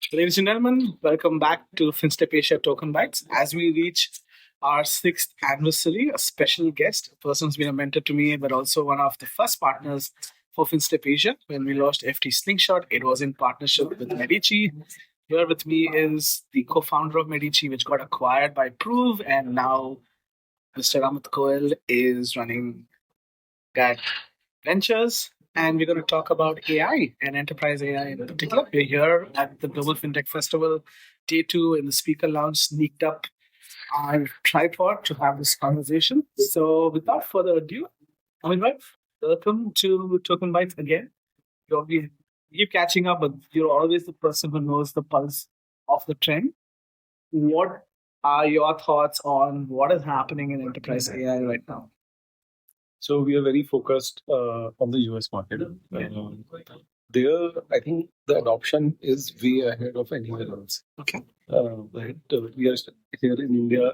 Ladies and gentlemen, welcome back to FinStep Asia Token Bytes. As we reach our sixth anniversary, a special guest, a person who's been a mentor to me, but also one of the first partners for FinStep Asia. When we launched FT Slingshot, it was in partnership with Medici. Here with me is the co-founder of Medici, which got acquired by Prove, and now Mr. Amit Goel is running GAG Ventures, and we're going to talk about AI and enterprise AI in particular. We're here at the Global Fintech Festival, day two, in the speaker lounge, sneaked up our tripod to have this conversation. So, without further ado, Amit bhai, welcome to Token Bytes again. We keep catching up, but you're always the person who knows the pulse of the trend. What are your thoughts on what is happening in enterprise AI right now? So we are very focused on the US market. There, I think the adoption is way ahead of anywhere else. Okay. Right? We are here in India.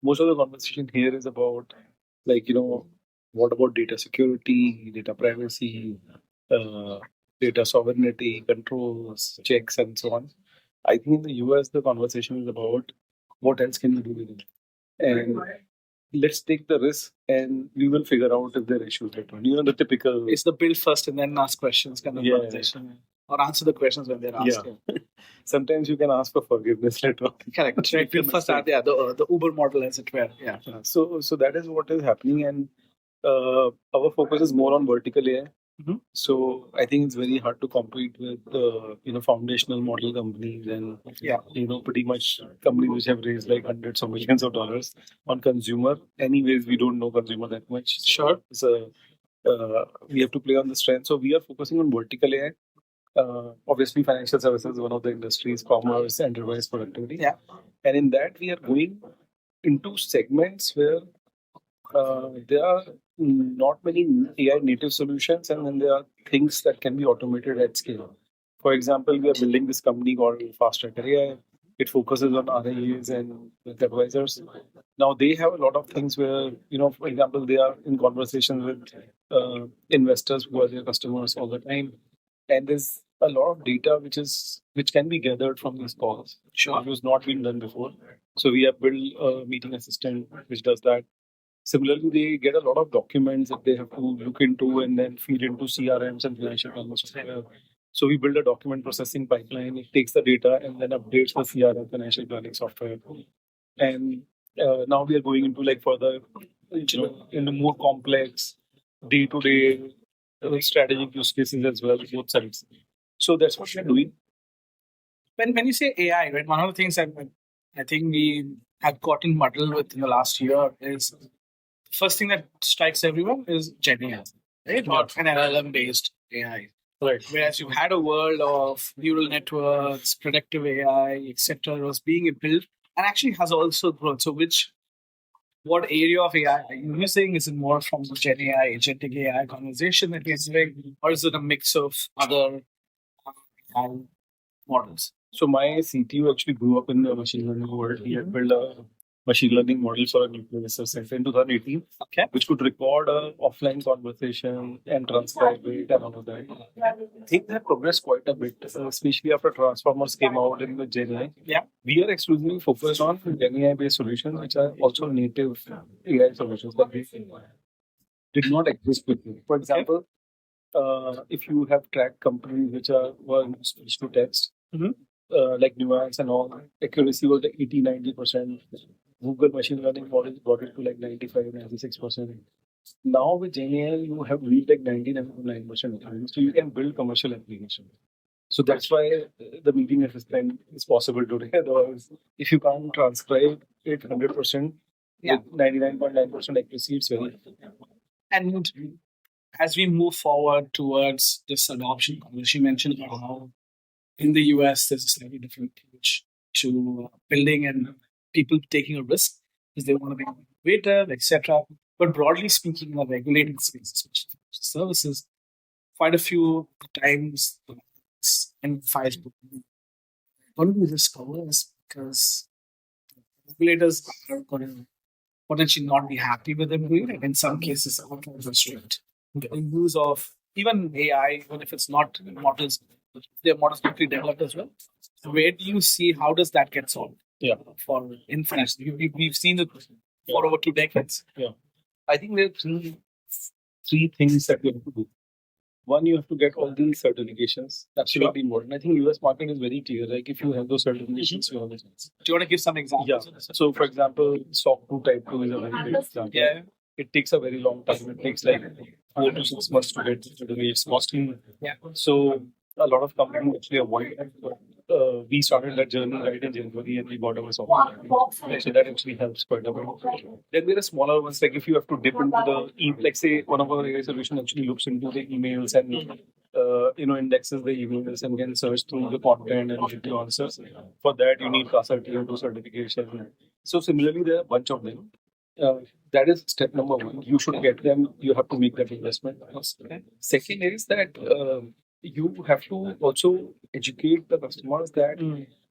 Most of the conversation here is about, what about data security, data privacy, uh, data sovereignty, controls, checks, and so on. I think in the US, the conversation is about what else can you do with it. And let's take the risk and we will figure out if there are issues later on. The typical. It's the build first and then ask questions kind of conversation. Or answer the questions when they're asked. Yeah. Sometimes you can ask for forgiveness later on. Correct. Right. Build first, the Uber model, as it were. Yeah. So that is what is happening, and our focus is more on vertical AI. Mhm. So I think it's very hard to compete with foundational model companies and pretty much companies which have raised like hundreds of millions of dollars on consumer. Anyways, we don't know consumer that much. Sure. So we have to play on the strength. So we are focusing on vertical AI. Obviously, financial services is one of the industries, commerce, enterprise productivity. Yeah. And in that, we are going into segments where there are not many AI native solutions, and then there are things that can be automated at scale. For example, we are building this company called Fast Tracker AI. It focuses on RIAs and with advisors. Now they have a lot of things where, for example, they are in conversations with investors who are their customers all the time, and there's a lot of data which can be gathered from these calls. Sure. It was not been done before. So we have built a meeting assistant which does that. Similarly, they get a lot of documents that they have to look into and then feed into CRMs and financial commerce software. So we build a document processing pipeline. It takes the data and then updates the CRM financial planning software. And now we are going into like further, into more complex day-to-day strategic use cases as well, both sides. So that's what we're doing. When you say AI, right, one of the things that I think we have gotten muddled with in the last year is first thing that strikes everyone is Gen AI, right? Or an LLM based AI. Right. Whereas you had a world of neural networks, predictive AI, etc., was being built and actually has also grown. So, what area of AI are you using? Is it more from the Gen AI, agentic AI conversation that we're doing, or is it a mix of other models? So my CTO actually grew up in the machine learning world. He had built a machine learning model for a nuclear research center in 2018, which could record a offline conversation and transcribe it and all of that. Things have progressed quite a bit, especially after Transformers came out in the Gen AI. Yeah. We are exclusively focused on Gen AI based solutions, which are also native AI solutions that we did not exist before. For example, if you have tracked companies which were speech to text, like Nuance and all, accuracy was like 80-90%. Google machine learning models got it to like 95-96%. Now with Gen AI, you have reached like 99%. So you can build commercial applications. So that's why the meeting assistant is possible today. Otherwise, if you can't transcribe it 100%, Yeah. with 99.9% accuracy, it's very difficult. And as we move forward towards this adoption, which you mentioned about how in the US there's a slightly different approach to building and people taking a risk because they want to be innovative, etc. But broadly speaking, in the regulated space, especially financial services, quite a few times and files one of the risk covers because regulators are going to potentially not be happy with them doing it. In some cases, are restrict the use of even AI, even if it's not models, their models quickly developed as well. Where do you see how does that get solved? Yeah. For inference, we've seen it for over 2 decades. Yeah. I think there are three things that you have to do. One, you have to get all these certifications. Absolutely important. I think US market is very clear. Like if you have those certifications, you have a chance. Do you want to give some examples? Yeah. So, for example, SOC 2 Type 2 is a very big example. Yeah. It takes a very long time. It takes like 4 to 6 months to get certificate. It's costly. Yeah. So, a lot of companies actually avoid that. But, we started that journey right in January and we got our SOC 2. So, that actually helps quite a bit. Then there are smaller ones, like if you have to dip into like say one of our AI solution actually looks into the emails and indexes the emails and can search through the content and get the answers. For that, you need CASA Tier 2 certification. So similarly, there are a bunch of them. That is step number one. You should get them. You have to make that investment. Okay. Second is that you have to also educate the customers that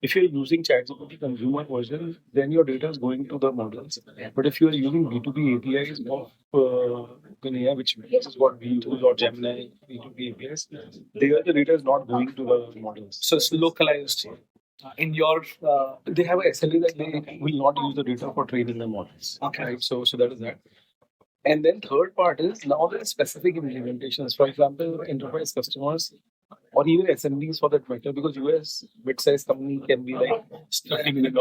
if you're using ChatGPT consumer version, then your data is going to the models. But if you are using B2B APIs of OpenAI, which is what we use, or Gemini B2B APIs, there the data is not going to the models. So it's localized. In your They have a SLA that they will not use the data for training the models. Okay. Right. So that is that. And then third part is now there are specific implementations. For example, enterprise customers or even SMBs for that matter, because US mid-sized company can be like $30 million.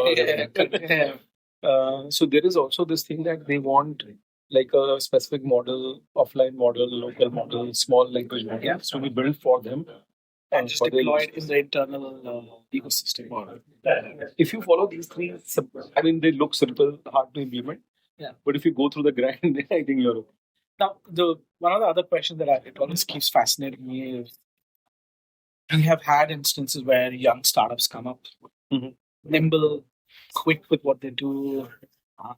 So there is also this thing that they want like a specific model, offline model, local model, small language models to be built for them and just deployed in the internal ecosystem. If you follow these three, I mean, they look simple, hard to implement. Yeah. But if you go through the grind, I think you're okay. Now, one of the other questions that it always keeps fascinating me is we have had instances where young startups come up, nimble, quick with what they do,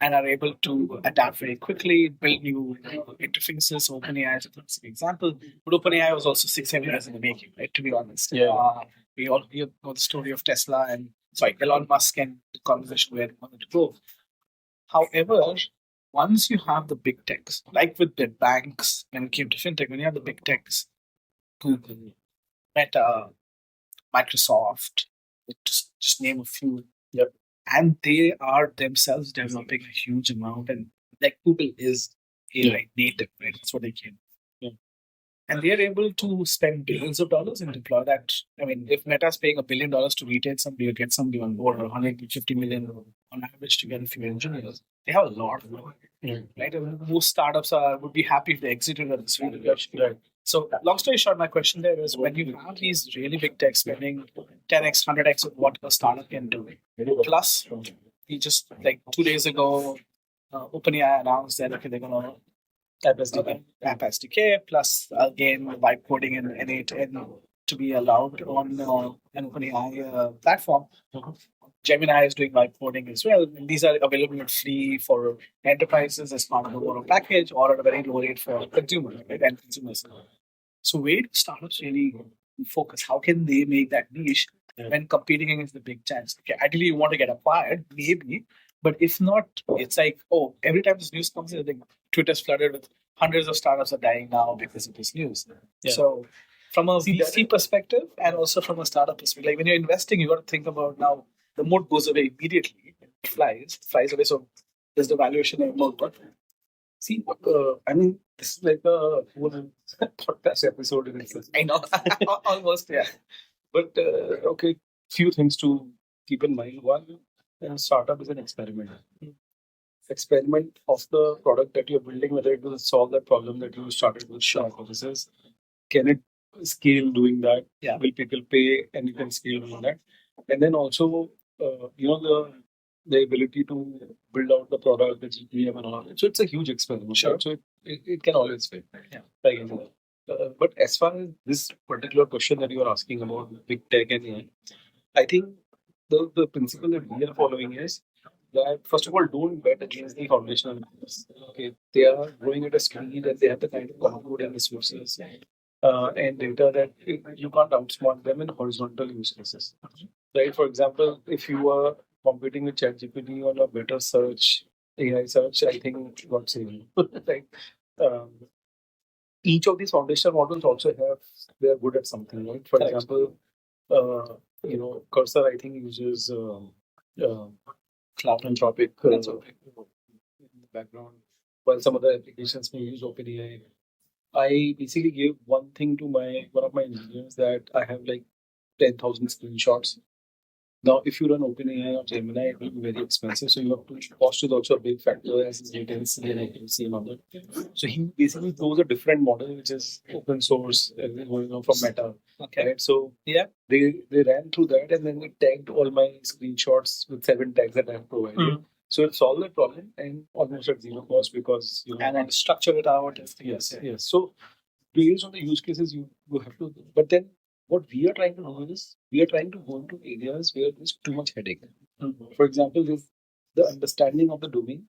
and are able to adapt very quickly, build new interfaces. OpenAI is an example, but OpenAI was also 6 7 years in the making, right? To be honest, we all know the story of Tesla and Elon Musk and the conversation where they wanted to go. However, once you have the big techs, like with the banks, when it came to fintech, when you have the big techs, Google, Meta, Microsoft, just name a few. Yep. And they are themselves developing a huge amount. And like Google is AI native, right? That's what they can. Yeah. And they are able to spend billions of dollars and deploy that. I mean, if Meta's paying $1 billion to retain somebody or get somebody on board, or 150 million on average to get a few engineers, they have a lot of money, right? And most startups would be happy if they exited at this rate. Right. So, long story short, my question there is when you have these really big tech spending 10x, 100x of what a startup can do, plus, we just like 2 days ago, OpenAI announced that okay, they're going to App SDK, plus again vibe coding in N8 and to be allowed on an OpenAI platform. Gemini is doing vibe coding as well. And these are available free for enterprises as part of the overall package or at a very low rate for consumers, right? And consumers. So where do startups really focus? How can they make that niche when competing against the big giants? Okay, ideally you want to get acquired, maybe, but if not, it's like, oh, every time this news comes in, I think Twitter's flooded with hundreds of startups are dying now because of this news. Yeah. So from a VC perspective and also from a startup perspective, like when you're investing, you got to think about now the moat goes away immediately, it flies away. So there's the valuation of moat. See, I mean, this is like a whole podcast episode in itself. I know, almost, yeah. But okay, few things to keep in mind. One, startup is an experiment. Experiment of the product that you're building, whether it will solve that problem that you started with. Services. Can it scale doing that? Yeah. Will people pay and you can scale doing that? And then also, the ability to build out the product, the GPM and all. So it's a huge experiment. Sure. So it can always fail. Yeah. But as far as this particular question that you are asking about big tech and AI, I think the principle that we are following is that first of all, don't bet against the foundational models. Okay, they are growing at a speed and they have the kind of compute resources and data that you can't outsmart them in horizontal use cases. Right? For example, if you are competing with ChatGPT on a better search, AI search, I think God save you. Right? Each of these foundational models also they are good at something, right? For example, uh, Cursor, I think, uses uh, cloud anthropic in the background, while some other applications may use OpenAI. I basically gave one thing to one of my engineers that I have like 10,000 screenshots. Now, if you run OpenAI or Gemini, it will be very expensive. So you have to cost is also a big factor as is latency and accuracy and all that. So he basically chose a different model, which is open source, from Meta. Okay. Right? So yeah, they ran through that and then they tagged all my screenshots with 7 tags that I have provided. So it solved the problem and almost at zero cost because and then structure it out. Yes. So based on the use cases, you have to. But then what we are trying to do is we are trying to go into areas where there's too much headache. For example, there's the understanding of the domain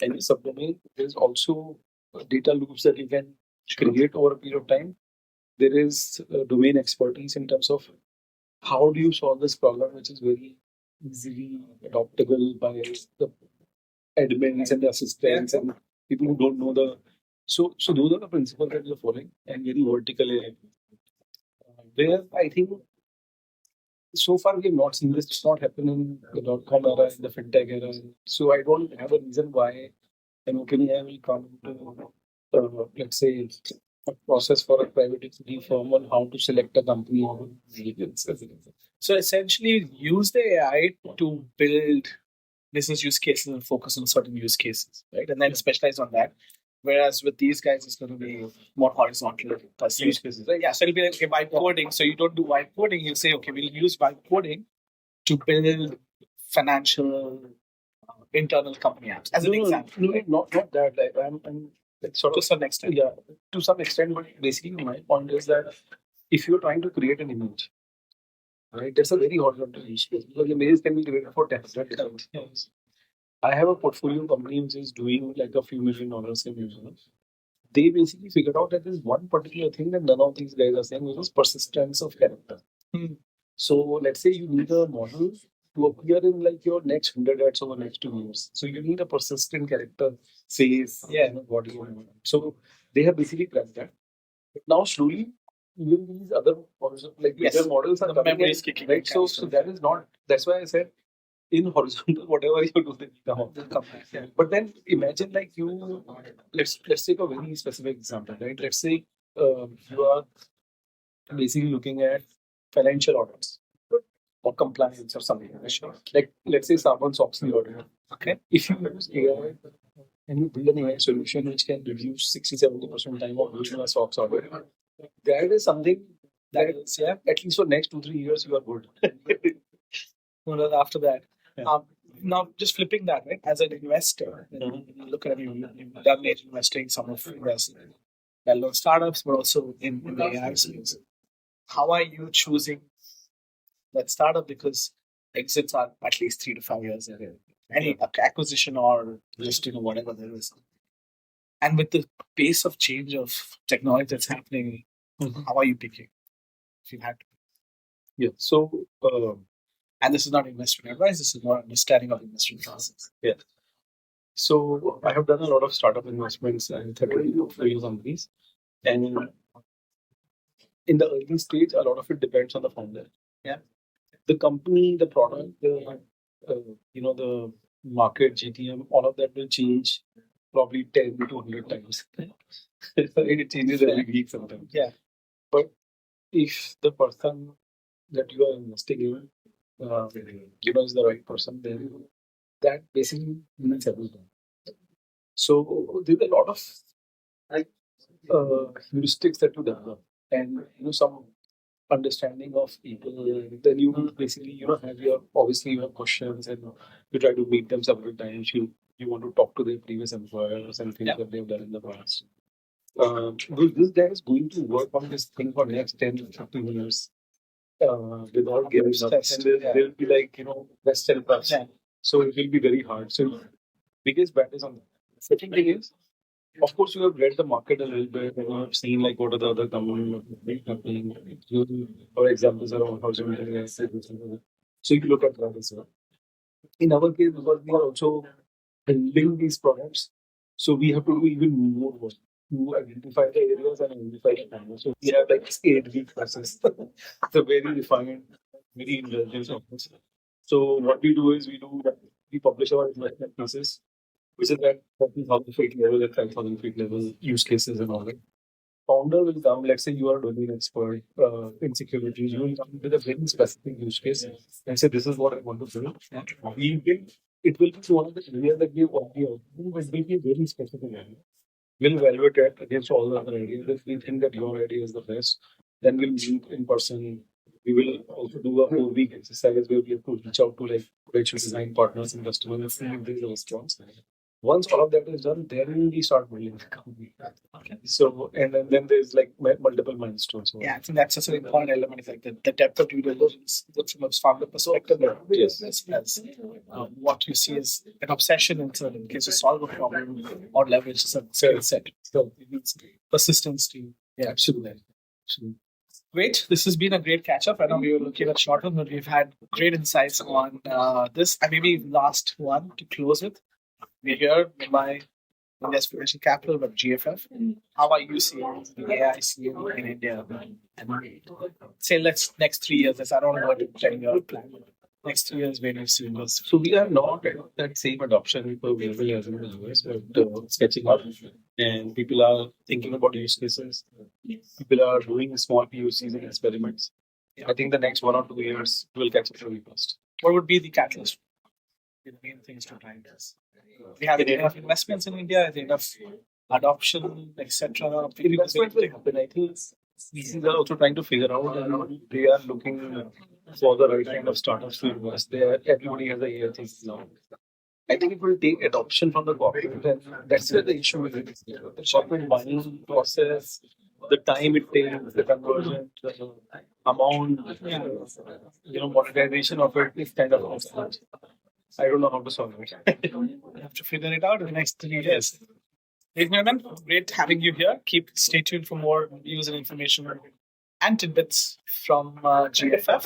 and the subdomain. There's also data loops that you can create over a period of time. There is domain expertise in terms of how do you solve this problem, which is very easily adoptable by the admins and the assistants and people who don't know the. So those are the principles that we are following and very vertical AI. Where I think so far we have not seen this. It's not happen in the .com era, in the fintech era. So I don't have a reason why an OpenAI will come to, let's say, a process for a private equity firm on how to select a company. So essentially, use the AI to build business use cases and focus on certain use cases, right? And then specialize on that. Whereas with these guys, it's going to be more horizontal use cases, right? Yeah, so it'll be like, okay, vibe coding. So you don't do vibe coding. You say, okay, we'll use vibe coding to build financial internal company apps as an example. No, not that. Like I'm like sort of to some extent. Yeah, to some extent. But basically, my point is that if you're trying to create an image, right, that's a very horizontal use case because images can be created for text. Right? Yes. I have a portfolio company which is doing like a few $1 million in users. They basically figured out that there's one particular thing that none of these guys are saying, which is persistence of character. So let's say you need a model to appear in like your next 100 ads over next 2 years. So you need a persistent character, face, body. So they have basically cracked that. But now slowly, even these other models, like bigger models are the coming memory in, is kicking right? So that is not. That's why I said in horizontal, whatever you do, they will come back. Yeah. But then imagine like you, let's take a very specific example, right? Let's say you are basically looking at financial audits or compliance or something. Like let's say someone's Oxley audit. Okay. If you use AI and you build an AI solution which can reduce 60-70% time of doing a SOX audit, that is something that is, at least for next 2-3 years you are good. Well, after that. Now, just flipping that, right? As an investor, when you look at it, you've done major investing, some of investment, well-known startups, but also in the AI space. How are you choosing that startup? Because exits are at least 3 to 5 years ahead. Any acquisition or just whatever there is. And with the pace of change of technology that's happening, how are you picking? If you had to. Yeah. So and this is not investment advice, this is more understanding of investment process. Yeah. So I have done a lot of startup investments and 30 portfolio companies. And in the early stage, a lot of it depends on the founder. Yeah. The company, the product, the market, GTM, all of that will change probably 10 to 100 times. It changes every week sometimes. Yeah. But if the person that you are investing in, is the right person, then that basically means everything. So there's a lot of heuristics that you develop, and some understanding of people. Then you basically have your obviously you have questions, and you try to meet them several times. You want to talk to their previous employers and things that they've done in the past. This guy is going to work on this thing for next 10 to 15 years without giving up. And they'll be like, best and plus. So it will be very hard. So biggest bet is on that. Second thing is, of course, you have read the market a little bit and you have seen like what are the other companies happening. For examples around housing. So you look at that as well. In our case, because we are also building these products, so we have to do even more work. to identify the areas and identify the panels. So we have like this 8 week process. It's a very refined, very indulgent process. So what we do is we publish our investment thesis, which is at 30,000 feet level and 5,000 feet level use cases and all that. Founder will come, let's say you are domain expert in security, you will come with a very specific use case and say, this is what I want to build. We will, it will be one of the areas that we already have, but it will be a very specific area. We'll evaluate it against all the other ideas. If we think that your idea is the best, then we'll meet in person. We will also do a whole week exercise where we have to reach out to like potential design partners and customers and see if there's a response. Once all of that is done, then we start building the company. Okay. So, and then there's like multiple milestones. Yeah, I think that's such an important element. Is like the depth of due diligence from a founder perspective. Yes. As what you see is an obsession in certain cases to solve a problem or leverage a skill set. So it needs persistence to. Yeah, absolutely. Great. This has been a great catch up. I know we were looking at short term, but we've had great insights on this. And maybe last one to close with. We're here by India's financial capital, but GFF. How are you seeing the AI scene in India? And say, next 3 years. I don't know what to tell your plan. Next 3 years, where do you see this? So we are not at that same adoption for global as in the US, but sketching up, and people are thinking about use cases. People are doing small POCs and experiments. I think the next 1 or 2 years will catch up really fast. What would be the catalyst? The main things to drive this. We have enough investments in India, is there enough adoption, etc. Investment will happen. I think VCs are also trying to figure out, and they are looking for the right kind of startups to invest. Everybody has a AI thing now. I think it will take adoption from the corporate, and that's where the issue is. The corporate buying process, the time it takes, the conversion, the amount, monetization of it is kind of constant. I don't know how to solve it. We have to figure it out in the next 3 years. Ladies and gentlemen, great having you here. Stay tuned for more news and information and tidbits from GFF.